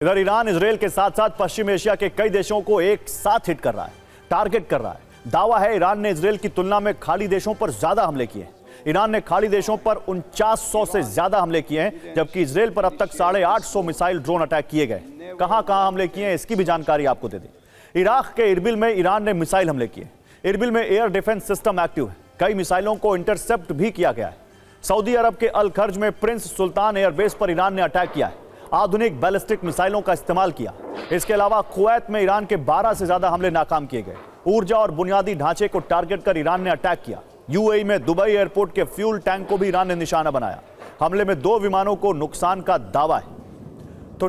इधर Iran Israel के साथ साथ पश्चिम एशिया के कई देशों को एक साथ हिट कर रहा है, टारगेट कर रहा है। दावा है ईरान ने इजरायल की तुलना में खाड़ी देशों पर ज्यादा हमले किए हैं। ईरान ने खाड़ी देशों पर 4900 से ज्यादा हमले किए हैं, जबकि इजरायल पर अब तक 850 मिसाइल ड्रोन अटैक किए गए। कहां कहां हमले किए हैं इसकी भी जानकारी आपको दे दें। इराक के इरबिल में ईरान ने मिसाइल हमले किए। इरबिल में एयर डिफेंस सिस्टम एक्टिव है, कई मिसाइलों को इंटरसेप्ट भी किया गया है। सऊदी अरब के अल खर्ज में प्रिंस सुल्तान एयरबेस पर ईरान ने अटैक किया है, आधुनिक बैलिस्टिक मिसाइलों का इस्तेमाल किया। इसके अलावा कुवैत में ईरान के 12 से ज्यादा हमले नाकाम किए गए। ऊर्जा और बुनियादी ढांचे को टारगेट कर ईरान ने अटैक किया। यूएई में दुबई एयरपोर्ट के फ्यूल टैंक को भी ईरान ने निशाना बनाया। हमले में 2 विमानों को नुकसान का दावा है। तो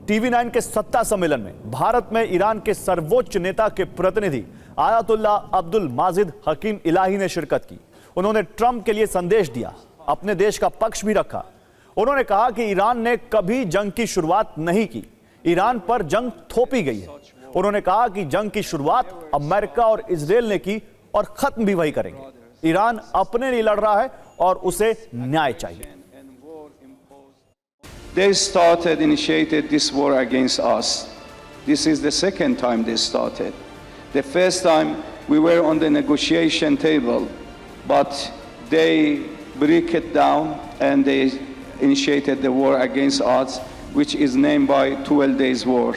टीवी9 के सत्ता सम्मेलन में भारत में ईरान के सर्वोच्च नेता के प्रतिनिधि आयतुल्ला अब्दुल माजिद हकीम इलाही ने शिरकत की। उन्होंने ट्रंप के लिए संदेश दिया, अपने देश का पक्ष भी रखा। उन्होंने कहा कि ईरान ने कभी जंग की शुरुआत नहीं की, ईरान पर जंग थोपी गई है। उन्होंने कहा कि जंग की शुरुआत अमेरिका और इजरायल ने की और खत्म भी वही करेंगे। ईरान अपने लिए लड़ रहा है और उसे न्याय चाहिए। They initiated this war against us. This is the second time they started. The first time we were on the negotiation table, but they break it down and they initiated the war against us, which is named by 12 Days War.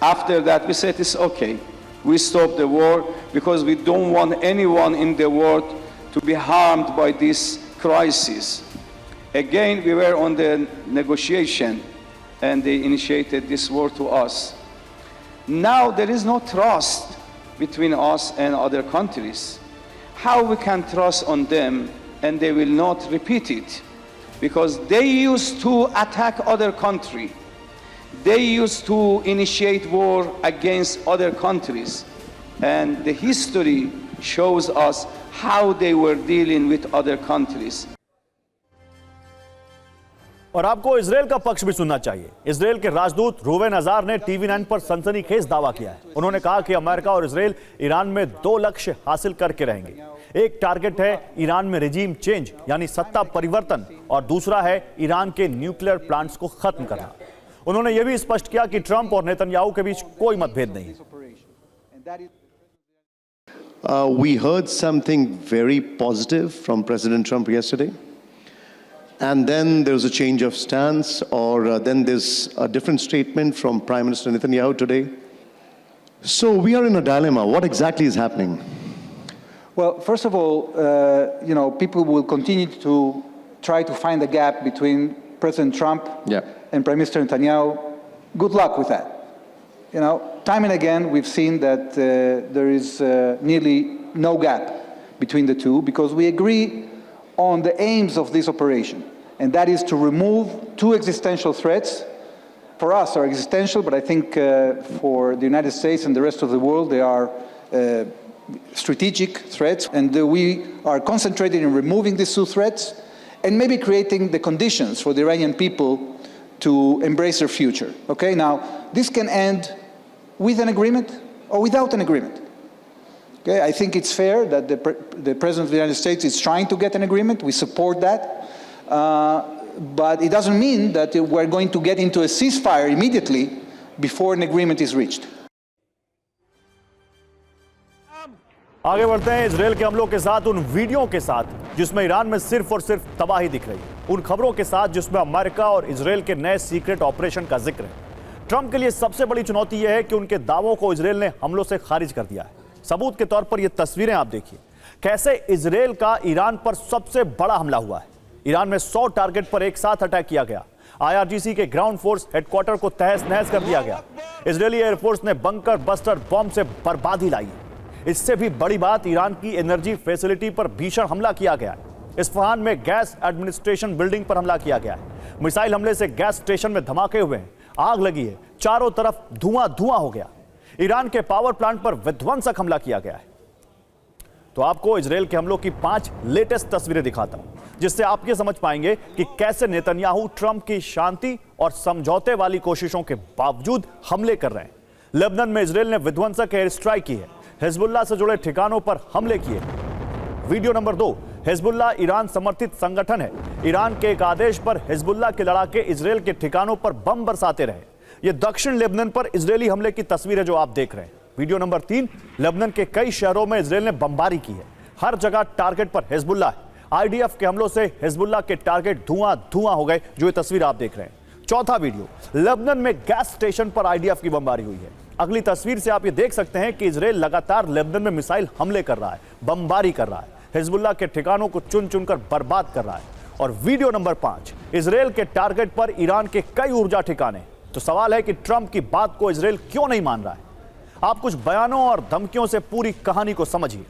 After that, we said it's okay. We stopped the war because we don't want anyone in the world to be harmed by this crisis. Again, we were on the negotiation and they initiated this war to us. Now there is no trust between us and other countries. How we can trust on them and they will not repeat it? Because they used to attack other country. They used to initiate war against other countries. And the history shows us how they were dealing with other countries. और आपको Israel का पक्ष भी सुनना चाहिए। Israel के राजदूत Reuven अजार ने टीवी9 पर सनसनीखेज दावा किया है। उन्होंने कहा कि अमेरिका और इजरायल ईरान में 2 लक्ष्य हासिल करके रहेंगे। एक टारगेट है ईरान में रेजिम चेंज यानी सत्ता परिवर्तन, और दूसरा है ईरान के न्यूक्लियर प्लांट्स को खत्म करना। उन्होंने यह भी स्पष्ट किया कि ट्रंप और नेतन्याहू के बीच कोई मतभेद नहीं है। We heard something very positive from President Trump yesterday. And then there's a change of stance, or then there's a different statement from Prime Minister Netanyahu today. So we are in a dilemma. What exactly is happening? Well, first of all, people will continue to try to find a gap between President Trump and Prime Minister Netanyahu. Good luck with that. Time and again, we've seen that there is nearly no gap between the two because we agree on the aims of this operation, and that is to remove 2 existential threats. For us, are existential, but I think for the United States and the rest of the world, they are strategic threats, and we are concentrated in removing these 2 threats and maybe creating the conditions for the Iranian people to embrace their future. Okay, now this can end with an agreement or without an agreement. Okay, I think it's fair that the President of the United States is trying to get an agreement. We support that. But it doesn't mean that we're going to get into a ceasefire immediately before an agreement is reached. आगे बढ़ते हैं Israel के हमलों के साथ उन video के साथ जिसमें ईरान में सिर्फ और सिर्फ तबाही दिख रही है, उन खबरों के साथ जिसमें अमेरिका और इजरायल के नए सीक्रेट ऑपरेशन का जिक्र है। ट्रंप के लिए सबसे बड़ी चुनौती यह है कि उनके दावों को इजरायल ने हमलों से खारिज कर दिया है। सबूत के तौर पर ये तस्वीरें आप देखिए, कैसे इजरायल का ईरान पर सबसे बड़ा हमला हुआ है। ईरान में 100 टारगेट पर एक साथ अटैक किया गया। IRGC के ग्राउंड फोर्स हेडक्वार्टर को तहस नहस कर दिया गया। इजरायली एयरफोर्स ने बंकर बस्टर बॉम्ब से बर्बादी लाई। इससे भी बड़ी बात, ईरान की एनर्जी फैसिलिटी पर भीषण हमला किया गया है। इस्फहान में गैस एडमिनिस्ट्रेशन बिल्डिंग पर हमला किया गया है। मिसाइल हमले से गैस स्टेशन में धमाके हुए हैं, आग लगी है, चारों तरफ धुआं धुआं हो गया। ईरान के पावर प्लांट पर विध्वंसक हमला किया गया है। तो आपको इजरायल के हमलों की 5 लेटेस्ट तस्वीरें दिखाता हूं, जिससे आप ये समझ पाएंगे कि कैसे नेतन्याहू ट्रंप की शांति और समझौते वाली कोशिशों के बावजूद हमले कर रहे हैं। लेबनान में इजरायल ने विध्वंसक एयर स्ट्राइक की है, हिजबुल्लाह से जुड़े ठिकानों पर हमले किए। वीडियो नंबर 2, हिजबुल्लाह ईरान समर्थित संगठन है। ईरान के एक आदेश पर हिजबुल्लाह के लड़ाके इजरायल के ठिकानों पर बम बरसाते रहे। ये दक्षिण लेबनान पर इजरायली हमले की तस्वीर है जो आप देख रहे हैं। वीडियो नंबर 3, लेबनान के कई शहरों में इजरायल ने बमबारी की है। हर जगह टारगेट पर हिजबुल्लाह है। आईडीएफ के हमलों से हिजबुल्लाह के टारगेट धुआं धुआं हो गए, जो ये तस्वीर आप देख रहे हैं। चौथा वीडियो, लेबनान में गैस स्टेशन पर आईडीएफ की बमबारी हुई है। अगली तस्वीर से आप ये देख सकते हैं कि इजरायल लगातार लेबनान में मिसाइल हमले कर रहा है, बमबारी कर रहा है, हिजबुल्लाह के ठिकानों को चुन चुनकर बर्बाद कर रहा है। और वीडियो नंबर 5, इजरायल के टारगेट पर ईरान के कई ऊर्जा ठिकाने। तो सवाल है कि ट्रंप की बात को इजरायल क्यों नहीं मान रहा है? आप कुछ बयानों और धमकियों से पूरी कहानी को समझिए।